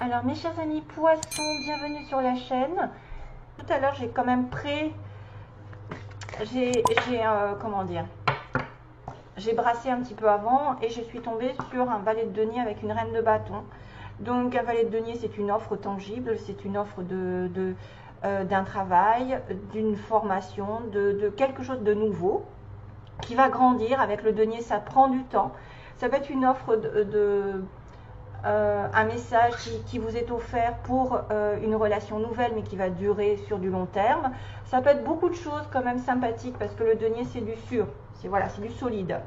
Alors mes chers amis poissons, bienvenue sur la chaîne. Tout à l'heure j'ai quand même comment dire, j'ai brassé un petit peu avant et je suis tombée sur un valet de denier avec une reine de bâton. Donc un valet de denier, c'est une offre tangible, c'est une offre d'un travail, d'une formation, de quelque chose de nouveau qui va grandir. Avec le denier, ça prend du temps. Ça peut être une offre un message qui vous est offert pour une relation nouvelle mais qui va durer sur du long terme. Ça peut être beaucoup de choses quand même sympathiques parce que le denier c'est du sûr, c'est du solide.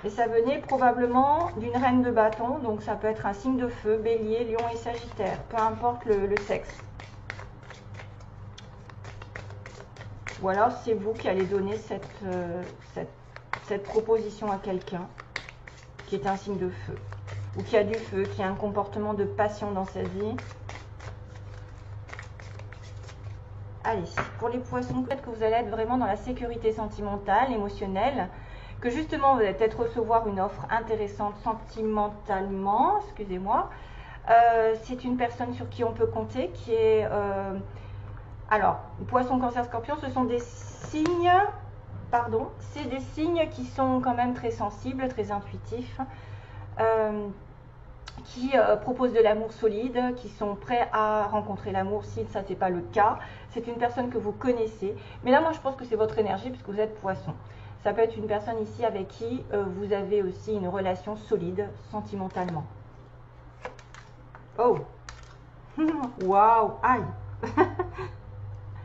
Et ça venait probablement d'une reine de bâton, donc ça peut être un signe de feu, bélier, lion et sagittaire, peu importe le sexe. Ou alors c'est vous qui allez donner cette proposition à quelqu'un qui est un signe de feu, ou qui a du feu, qui a un comportement de passion dans sa vie. Allez, pour les poissons, peut-être que vous allez être vraiment dans la sécurité sentimentale, émotionnelle, que justement vous allez peut-être recevoir une offre intéressante sentimentalement, excusez-moi. C'est une personne sur qui on peut compter, qui est... alors, poisson, cancer, scorpion, ce sont des signes... Pardon, c'est des signes qui sont quand même très sensibles, très intuitifs, qui proposent de l'amour solide, qui sont prêts à rencontrer l'amour si ça n'est pas le cas. C'est une personne que vous connaissez. Mais là, moi, je pense que c'est votre énergie puisque vous êtes poisson. Ça peut être une personne ici avec qui vous avez aussi une relation solide sentimentalement. Oh, waouh, aïe.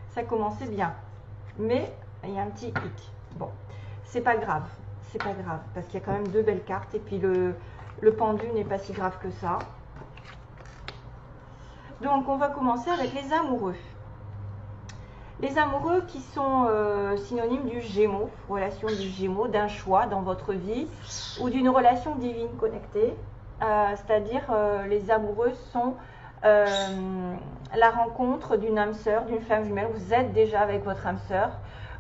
Ça commençait bien. Mais il y a un petit hic. Bon, c'est pas grave. C'est pas grave parce qu'il y a quand même deux belles cartes et puis le pendu n'est pas si grave que ça. Donc, on va commencer avec les amoureux. Les amoureux qui sont synonymes du Gémeaux, relation du Gémeaux, d'un choix dans votre vie ou d'une relation divine connectée. C'est-à-dire, les amoureux sont la rencontre d'une âme sœur, d'une flamme jumelle. Vous êtes déjà avec votre âme sœur.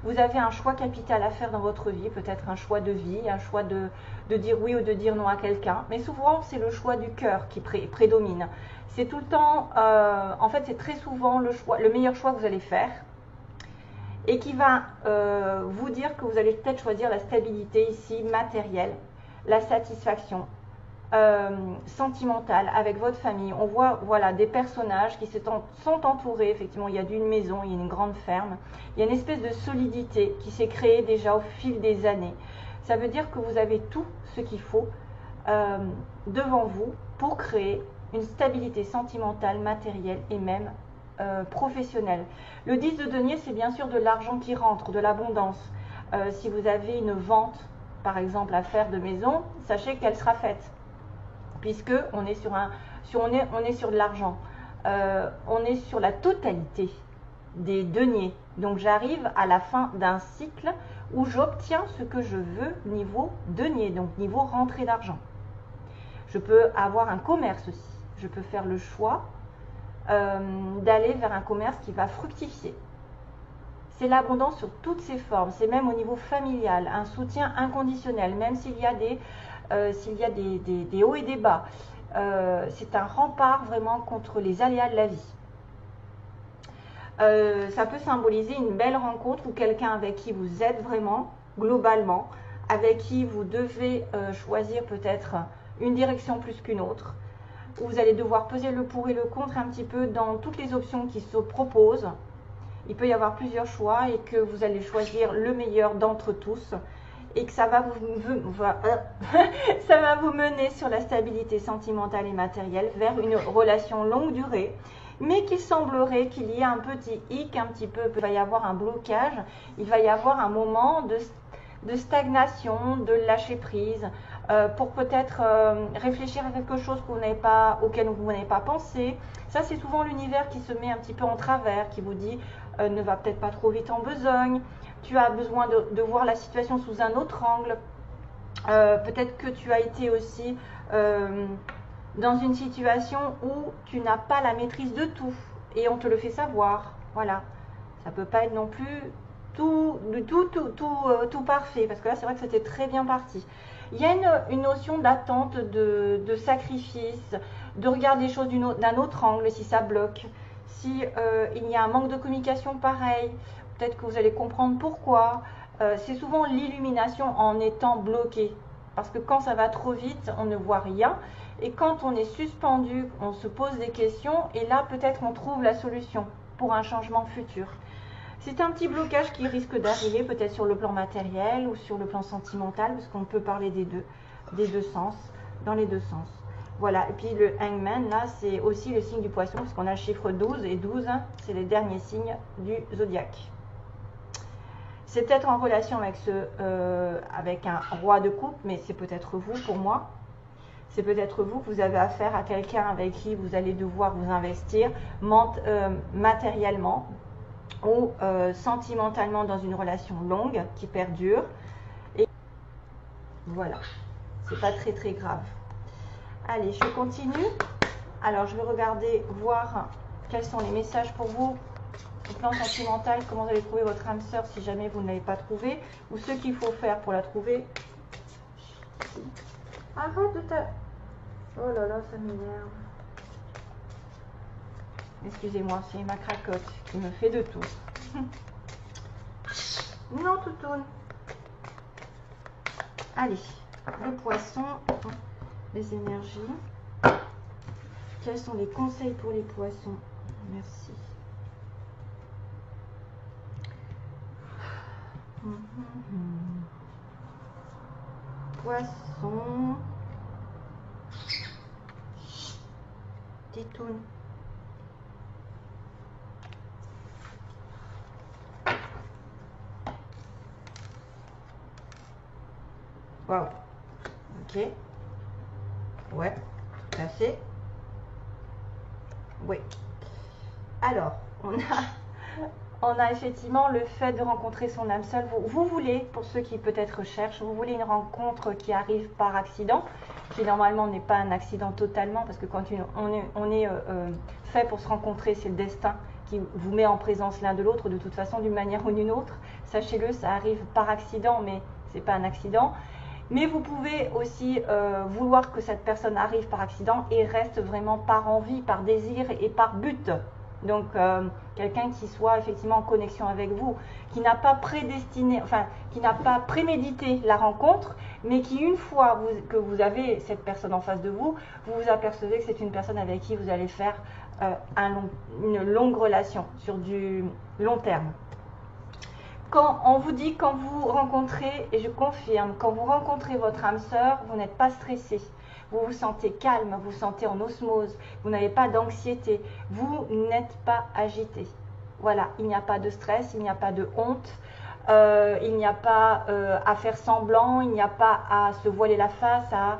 Vous avez un choix capital à faire dans votre vie, peut-être un choix de vie, un choix de dire oui ou de dire non à quelqu'un. Mais souvent, c'est le choix du cœur qui prédomine. C'est tout le temps, en fait, c'est très souvent le meilleur choix que vous allez faire et qui va vous dire que vous allez peut-être choisir la stabilité ici, matérielle, la satisfaction sentimentale avec votre famille. On voit voilà, des personnages qui sont entourés, effectivement, il y a d'une maison, il y a une grande ferme, il y a une espèce de solidité qui s'est créée déjà au fil des années. Ça veut dire que vous avez tout ce qu'il faut devant vous pour créer une stabilité sentimentale, matérielle et même professionnelle. Le 10 de denier, c'est bien sûr de l'argent qui rentre, de l'abondance. Si vous avez une vente, par exemple, à faire de maison, sachez qu'elle sera faite, puisque on est sur de l'argent. On est sur la totalité des deniers. Donc j'arrive à la fin d'un cycle où j'obtiens ce que je veux niveau denier, donc niveau rentrée d'argent. Je peux avoir un commerce aussi. Je peux faire le choix d'aller vers un commerce qui va fructifier. C'est l'abondance sur toutes ses formes. C'est même au niveau familial, un soutien inconditionnel, même s'il y a des hauts et des bas. C'est un rempart vraiment contre les aléas de la vie. Ça peut symboliser une belle rencontre ou quelqu'un avec qui vous êtes vraiment, globalement, avec qui vous devez choisir peut-être une direction plus qu'une autre, où vous allez devoir peser le pour et le contre un petit peu dans toutes les options qui se proposent. Il peut y avoir plusieurs choix et que vous allez choisir le meilleur d'entre tous et que ça va vous mener sur la stabilité sentimentale et matérielle vers une relation longue durée, mais qu'il semblerait qu'il y ait un petit hic, un petit peu, il va y avoir un blocage, il va y avoir un moment de stagnation, de lâcher prise, pour peut-être réfléchir à quelque chose auquel vous n'avez pas pensé. Ça, c'est souvent l'univers qui se met un petit peu en travers, qui vous dit ne va peut-être pas trop vite en besogne, tu as besoin de voir la situation sous un autre angle. Peut-être que tu as été aussi dans une situation où tu n'as pas la maîtrise de tout et on te le fait savoir. Voilà, ça peut pas être non plus tout parfait, parce que là c'est vrai que c'était très bien parti. Il y a une notion d'attente, de sacrifice, de regarder les choses d'un autre angle si ça bloque. Si il y a un manque de communication pareil, peut-être que vous allez comprendre pourquoi. C'est souvent l'illumination en étant bloqué. Parce que quand ça va trop vite, on ne voit rien. Et quand on est suspendu, on se pose des questions. Et là, peut-être on trouve la solution pour un changement futur. C'est un petit blocage qui risque d'arriver peut-être sur le plan matériel ou sur le plan sentimental. Parce qu'on peut parler des deux sens, dans les deux sens. Voilà, et puis le hangman, là, c'est aussi le signe du poisson, parce qu'on a le chiffre 12, et 12, c'est les derniers signes du zodiaque. C'est peut-être en relation avec un roi de coupe, mais c'est peut-être vous pour moi. C'est peut-être vous que vous avez affaire à quelqu'un avec qui vous allez devoir vous investir matériellement ou sentimentalement dans une relation longue qui perdure. Et voilà, c'est pas très très grave. Allez, je continue. Alors, je vais regarder, voir quels sont les messages pour vous au plan sentimental, comment vous allez trouver votre âme sœur si jamais vous ne l'avez pas trouvée, ou ce qu'il faut faire pour la trouver. Arrête de ta... Oh là là, ça m'énerve. Excusez-moi, c'est ma cracotte qui me fait de tout. Non, toutoune. Allez, le poisson, les énergies. Quels sont les conseils pour les poissons? Merci. Poisson. Titoune. Waouh. Ok. Ouais, tout à fait. Oui. Alors, on a effectivement le fait de rencontrer son âme seule. Vous voulez, pour ceux qui peut-être cherchent, vous voulez une rencontre qui arrive par accident, qui normalement n'est pas un accident totalement, parce que quand on est fait pour se rencontrer, c'est le destin qui vous met en présence l'un de l'autre, de toute façon, d'une manière ou d'une autre. Sachez-le, ça arrive par accident, mais c'est pas un accident. Mais vous pouvez aussi vouloir que cette personne arrive par accident et reste vraiment par envie, par désir et par but. Donc, quelqu'un qui soit effectivement en connexion avec vous, qui n'a pas prédestiné, enfin, qui n'a pas prémédité la rencontre, mais qui, une fois que vous avez cette personne en face de vous, vous vous apercevez que c'est une personne avec qui vous allez faire une longue relation sur du long terme. Quand on vous dit, quand vous rencontrez, et je confirme, quand vous rencontrez votre âme sœur, vous n'êtes pas stressé. Vous vous sentez calme, vous vous sentez en osmose, vous n'avez pas d'anxiété, vous n'êtes pas agité. Voilà, il n'y a pas de stress, il n'y a pas de honte, il n'y a pas à faire semblant, il n'y a pas à se voiler la face, à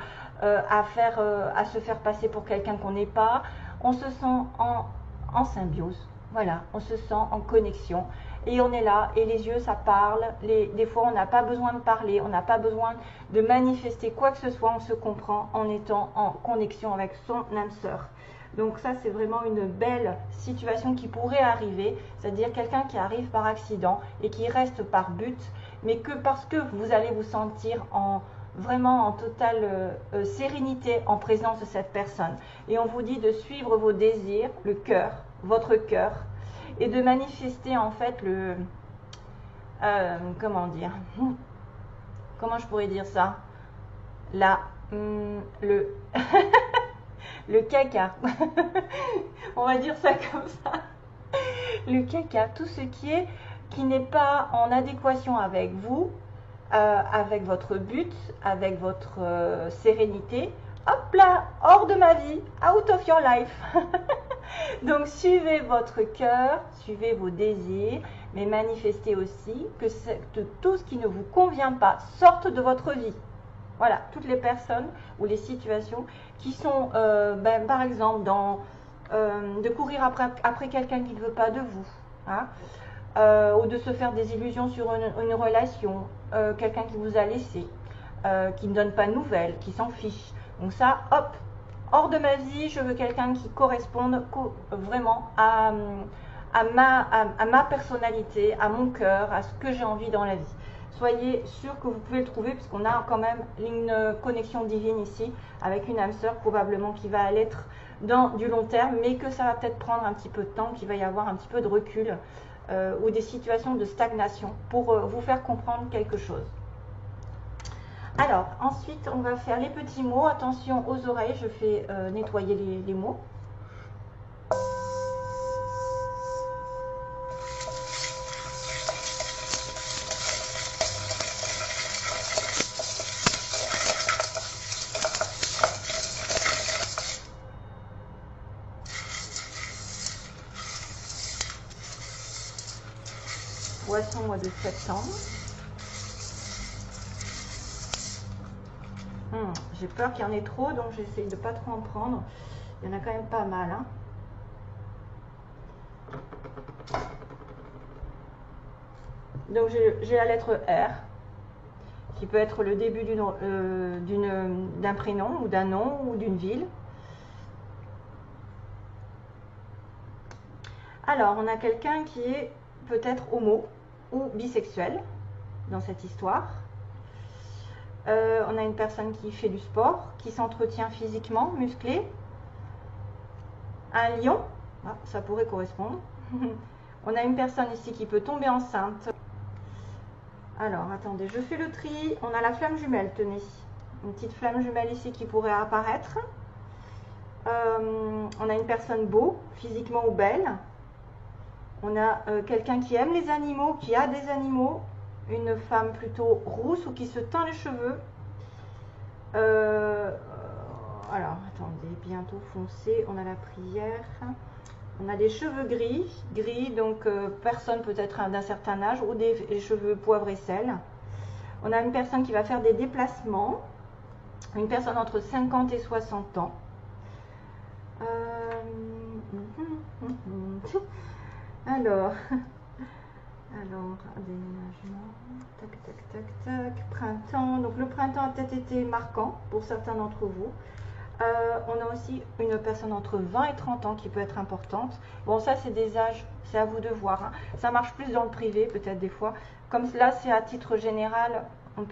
se faire passer pour quelqu'un qu'on n'est pas. On se sent en symbiose, voilà, on se sent en connexion. Et on est là, et les yeux, ça parle. Des fois, on n'a pas besoin de parler, on n'a pas besoin de manifester quoi que ce soit. On se comprend en étant en connexion avec son âme sœur. Donc ça, c'est vraiment une belle situation qui pourrait arriver. C'est-à-dire quelqu'un qui arrive par accident et qui reste par but, mais que parce que vous allez vous sentir vraiment en totale sérénité en présence de cette personne. Et on vous dit de suivre vos désirs, le cœur, votre cœur, et de manifester en fait comment dire, comment je pourrais dire ça, le caca, on va dire ça comme ça, le caca, tout ce qui n'est pas en adéquation avec vous, avec votre but, avec votre sérénité, hop là, hors de ma vie, out of your life. Donc suivez votre cœur, suivez vos désirs, mais manifestez aussi que tout ce qui ne vous convient pas sorte de votre vie. Voilà, toutes les personnes ou les situations qui sont, par exemple, de courir après quelqu'un qui ne veut pas de vous, hein, ou de se faire des illusions sur une relation, quelqu'un qui vous a laissé, qui ne donne pas de nouvelles, qui s'en fiche. Donc ça, hop, hors de ma vie, je veux quelqu'un qui corresponde vraiment à à ma personnalité, à mon cœur, à ce que j'ai envie dans la vie. Soyez sûr que vous pouvez le trouver, puisqu'on a quand même une connexion divine ici, avec une âme sœur probablement qui va être dans du long terme, mais que ça va peut-être prendre un petit peu de temps, qu'il va y avoir un petit peu de recul ou des situations de stagnation pour vous faire comprendre quelque chose. Alors, ensuite, on va faire les petits mots. Attention aux oreilles, je fais nettoyer les mots. Poisson, mois de septembre. J'ai peur qu'il y en ait trop, donc j'essaye de pas trop en prendre. Il y en a quand même pas mal. Hein. Donc j'ai la lettre R, qui peut être le début d'un prénom, ou d'un nom, ou d'une ville. Alors, on a quelqu'un qui est peut-être homo ou bisexuel dans cette histoire. On a une personne qui fait du sport, qui s'entretient physiquement, musclé. Un lion, ah, ça pourrait correspondre. On a une personne ici qui peut tomber enceinte. Alors, attendez, je fais le tri. On a la flamme jumelle, tenez. Une petite flamme jumelle ici qui pourrait apparaître. On a une personne beau, physiquement ou belle. On a quelqu'un qui aime les animaux, qui a des animaux. Une femme plutôt rousse ou qui se teint les cheveux. Alors, attendez, bientôt foncé. On a la prière. On a des cheveux gris, donc personne peut-être d'un certain âge, ou des cheveux poivre et sel. On a une personne qui va faire des déplacements. Une personne entre 50 et 60 ans. Alors, déménagement, tac, printemps. Donc le printemps a peut-être été marquant pour certains d'entre vous. On a aussi une personne entre 20 et 30 ans qui peut être importante. Bon, ça c'est des âges, c'est à vous de voir. Hein. Ça marche plus dans le privé peut-être des fois. Comme là c'est à titre général,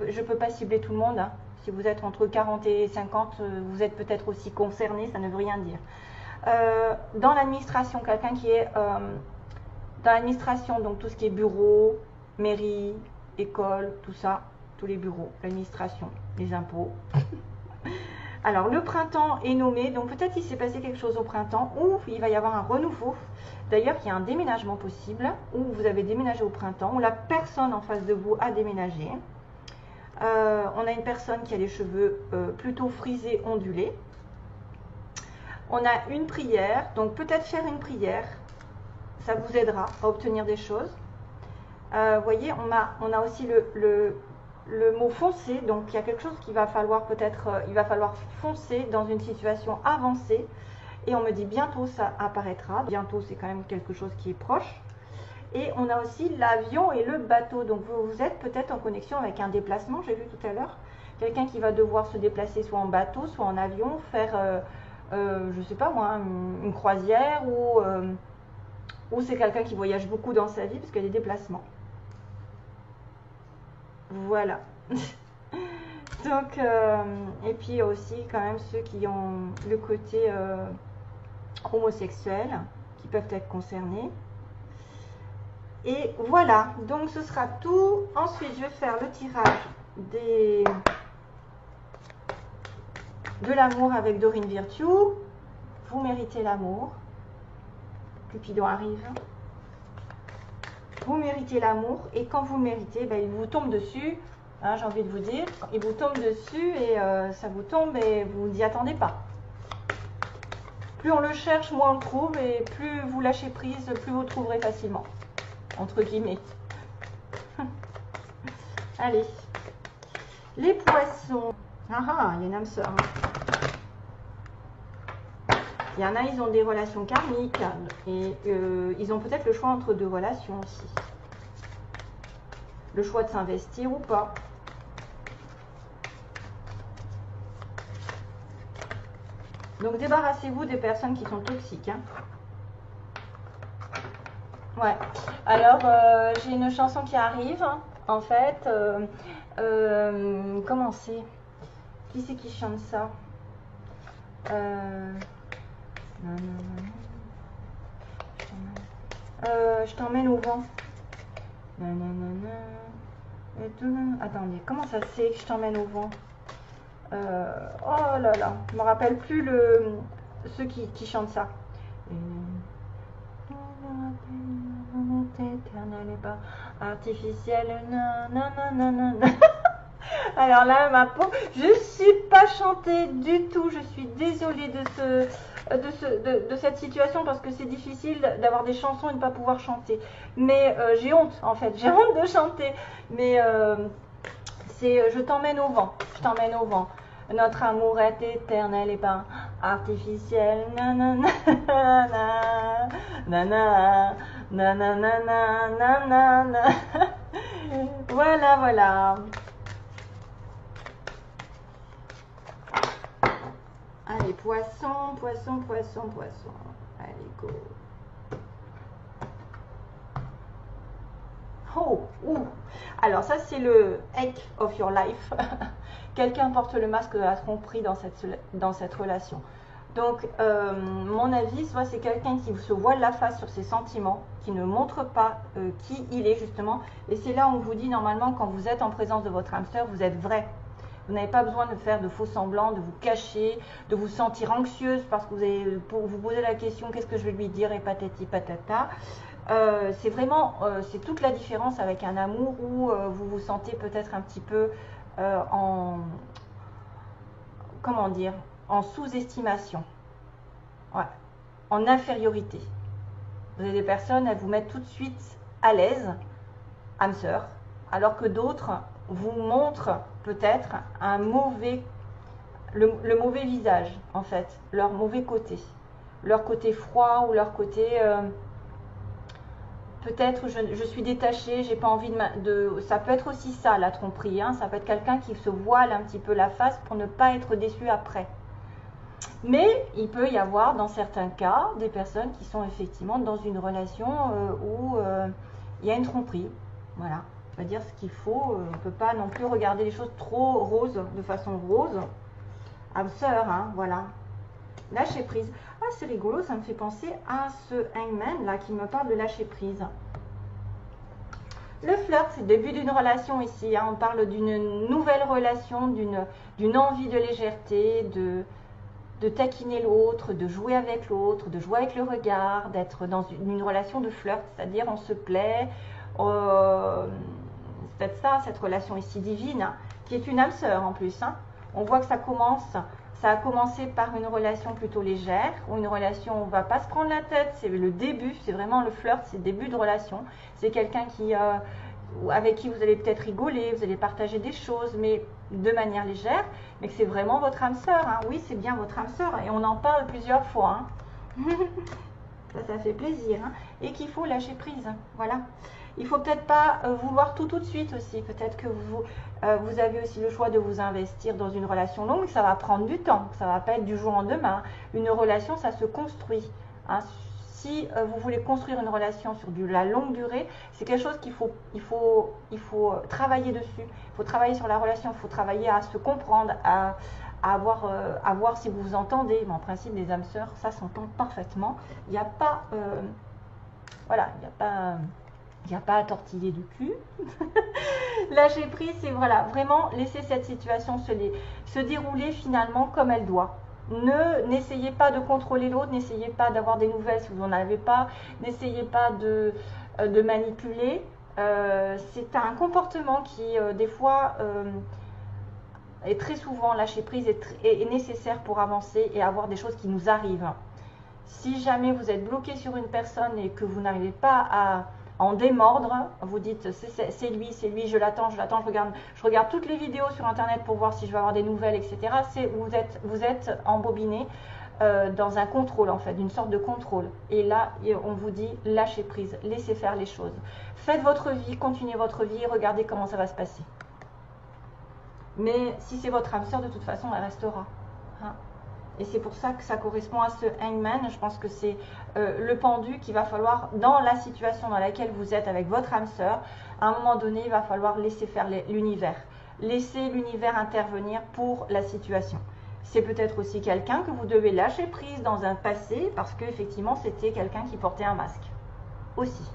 je ne peux pas cibler tout le monde. Hein. Si vous êtes entre 40 et 50, vous êtes peut-être aussi concerné, ça ne veut rien dire. Dans l'administration, quelqu'un qui est dans l'administration, donc tout ce qui est bureau, mairie, école, tout ça, tous les bureaux, l'administration, les impôts. Alors le printemps est nommé, donc peut-être il s'est passé quelque chose au printemps ou il va y avoir un renouveau. D'ailleurs, il y a un déménagement possible, ou vous avez déménagé au printemps, ou la personne en face de vous a déménagé. On a une personne qui a les cheveux plutôt frisés, ondulés. On a une prière, donc peut-être faire une prière, ça vous aidera à obtenir des choses. Vous voyez, on a aussi le mot foncer, donc il y a quelque chose qu'il va falloir peut-être, il va falloir foncer dans une situation avancée. Et on me dit bientôt ça apparaîtra, bientôt c'est quand même quelque chose qui est proche. Et on a aussi l'avion et le bateau, donc vous êtes peut-être en connexion avec un déplacement, j'ai vu tout à l'heure. Quelqu'un qui va devoir se déplacer soit en bateau, soit en avion, faire, je sais pas moi, une croisière ou c'est quelqu'un qui voyage beaucoup dans sa vie parce qu'il y a des déplacements. Voilà. Donc, et puis aussi quand même ceux qui ont le côté homosexuel, qui peuvent être concernés. Et voilà, donc ce sera tout. Ensuite, je vais faire le tirage de l'amour avec Dorine Virtue. Vous méritez l'amour. Cupidon arrive. Vous méritez l'amour et quand vous le méritez, ben, il vous tombe dessus, hein, j'ai envie de vous dire, il vous tombe dessus et ça vous tombe et vous n'y attendez pas. Plus on le cherche, moins on le trouve et plus vous lâchez prise, plus vous le trouverez facilement, entre guillemets. Allez, les poissons. Ah ah, il y a une âme sœur. Il y en a, ils ont des relations karmiques et ils ont peut-être le choix entre deux relations aussi. Le choix de s'investir ou pas. Donc débarrassez-vous des personnes qui sont toxiques. Hein. Ouais. Alors, j'ai une chanson qui arrive, en fait. Comment c'est? Qui c'est qui chante ça? Non, non, non. Je t'emmène au vent. Non, non, non, non. Attendez, comment ça c'est que je t'emmène au vent? Oh là là, je me rappelle plus ceux qui chantent ça. Éternel et pas artificiel. Non, non, non, non, non. Alors là, ma peau, je ne suis pas chantée du tout. Je suis désolée de cette situation parce que c'est difficile d'avoir des chansons et de ne pas pouvoir chanter. Mais j'ai honte, en fait. J'ai honte de chanter. Mais c'est je t'emmène au vent. Je t'emmène au vent. Notre amour est éternel et pas artificiel. Nanana, nanana, nanana, nanana. Voilà, voilà. Allez, poisson, poisson, poisson, poisson. Allez, go. Oh, ouh. Alors ça, c'est le Heck of your life. Quelqu'un porte le masque de la tromperie dans cette relation. Donc, mon avis, soit c'est quelqu'un qui se voile la face sur ses sentiments, qui ne montre pas qui il est justement. Et c'est là où on vous dit normalement, quand vous êtes en présence de votre âme sœur, vous êtes vrai. Vous n'avez pas besoin de faire de faux semblants, de vous cacher, de vous sentir anxieuse parce que vous allez vous poser la question qu'est-ce que je vais lui dire et patati patata. C'est vraiment, c'est toute la différence avec un amour où vous vous sentez peut-être un petit peu comment dire, en sous-estimation, ouais, en infériorité. Vous avez des personnes, elles vous mettent tout de suite à l'aise, âme sœur, alors que d'autres vous montrent peut-être le mauvais visage, en fait, leur mauvais côté, leur côté froid ou leur côté peut-être je suis détachée, j'ai pas envie ça peut être aussi ça la tromperie, hein, ça peut être quelqu'un qui se voile un petit peu la face pour ne pas être déçu après. Mais il peut y avoir dans certains cas des personnes qui sont effectivement dans une relation où il y a une tromperie. Voilà, on va dire ce qu'il faut. On ne peut pas non plus regarder les choses trop roses, de façon rose. Âme sœur, hein, voilà. Lâcher prise. Ah, c'est rigolo, ça me fait penser à ce hangman là qui me parle de lâcher prise. Le flirt, c'est le début d'une relation ici. Hein. On parle d'une nouvelle relation, d'une envie de légèreté, de taquiner l'autre, de jouer avec l'autre, de jouer avec le regard, d'être dans une relation de flirt, c'est-à-dire on se plaît. C'est peut-être ça, cette relation ici divine, hein, qui est une âme sœur en plus. Hein. On voit que ça a commencé par une relation plutôt légère, ou une relation où on ne va pas se prendre la tête, c'est le début, c'est vraiment le flirt, c'est le début de relation. C'est quelqu'un avec qui vous allez peut-être rigoler, vous allez partager des choses, mais de manière légère, mais que c'est vraiment votre âme sœur. Hein. Oui, c'est bien votre âme sœur, et on en parle plusieurs fois. Hein. ça fait plaisir. Hein. Et qu'il faut lâcher prise. Voilà. Il ne faut peut-être pas vouloir tout de suite aussi. Peut-être que vous avez aussi le choix de vous investir dans une relation longue. Ça va prendre du temps. Ça ne va pas être du jour au lendemain. Une relation, ça se construit. Hein. Si vous voulez construire une relation sur la longue durée, c'est quelque chose qu'il faut travailler dessus. Il faut travailler sur la relation. Il faut travailler à se comprendre, à voir si vous vous entendez. Mais en principe, les âmes sœurs, ça s'entend parfaitement. Il n'y a pas... voilà, il n'y a pas à tortiller du cul. Lâcher prise, c'est voilà, vraiment laisser cette situation se dérouler finalement comme elle doit. N'essayez pas de contrôler l'autre, n'essayez pas d'avoir des nouvelles si vous n'en avez pas, n'essayez pas de manipuler. C'est un comportement qui, des fois, est très souvent lâcher prise est nécessaire pour avancer et avoir des choses qui nous arrivent. Si jamais vous êtes bloqué sur une personne et que vous n'arrivez pas à en démordre, vous dites c'est lui, je l'attends, je regarde toutes les vidéos sur internet pour voir si je vais avoir des nouvelles, etc. Vous êtes embobiné dans un contrôle en fait, d'une sorte de contrôle. Et là, on vous dit lâchez prise, laissez faire les choses. Faites votre vie, continuez votre vie, regardez comment ça va se passer. Mais si c'est votre âme sœur, de toute façon, elle restera. Hein. Et c'est pour ça que ça correspond à ce hangman. Je pense que c'est le pendu qu'il va falloir, dans la situation dans laquelle vous êtes avec votre âme sœur, à un moment donné, il va falloir laisser faire l'univers. Laisser l'univers intervenir pour la situation. C'est peut-être aussi quelqu'un que vous devez lâcher prise dans un passé parce qu'effectivement, c'était quelqu'un qui portait un masque. Aussi.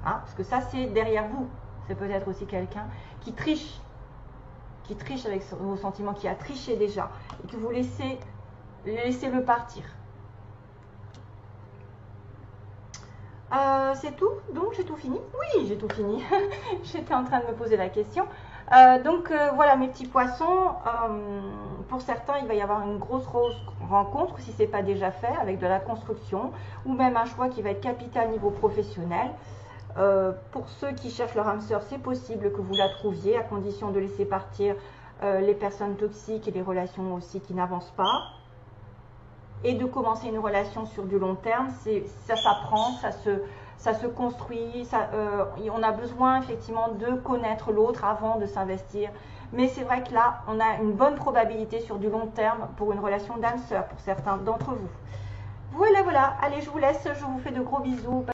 Hein, parce que ça, c'est derrière vous. C'est peut-être aussi quelqu'un qui triche avec vos sentiments, qui a triché déjà, et que vous laissez-le partir. C'est tout? Donc j'ai tout fini? Oui, j'ai tout fini. J'étais en train de me poser la question. Voilà mes petits poissons. Pour certains, il va y avoir une grosse rencontre, si ce n'est pas déjà fait, avec de la construction, ou même un choix qui va être capital niveau professionnel. Pour ceux qui cherchent leur âme sœur, c'est possible que vous la trouviez, à condition de laisser partir les personnes toxiques et les relations aussi qui n'avancent pas. Et de commencer une relation sur du long terme, ça s'apprend, ça se construit, on a besoin effectivement de connaître l'autre avant de s'investir. Mais c'est vrai que là, on a une bonne probabilité sur du long terme pour une relation d'âme sœur, pour certains d'entre vous. Voilà, allez, je vous laisse, je vous fais de gros bisous.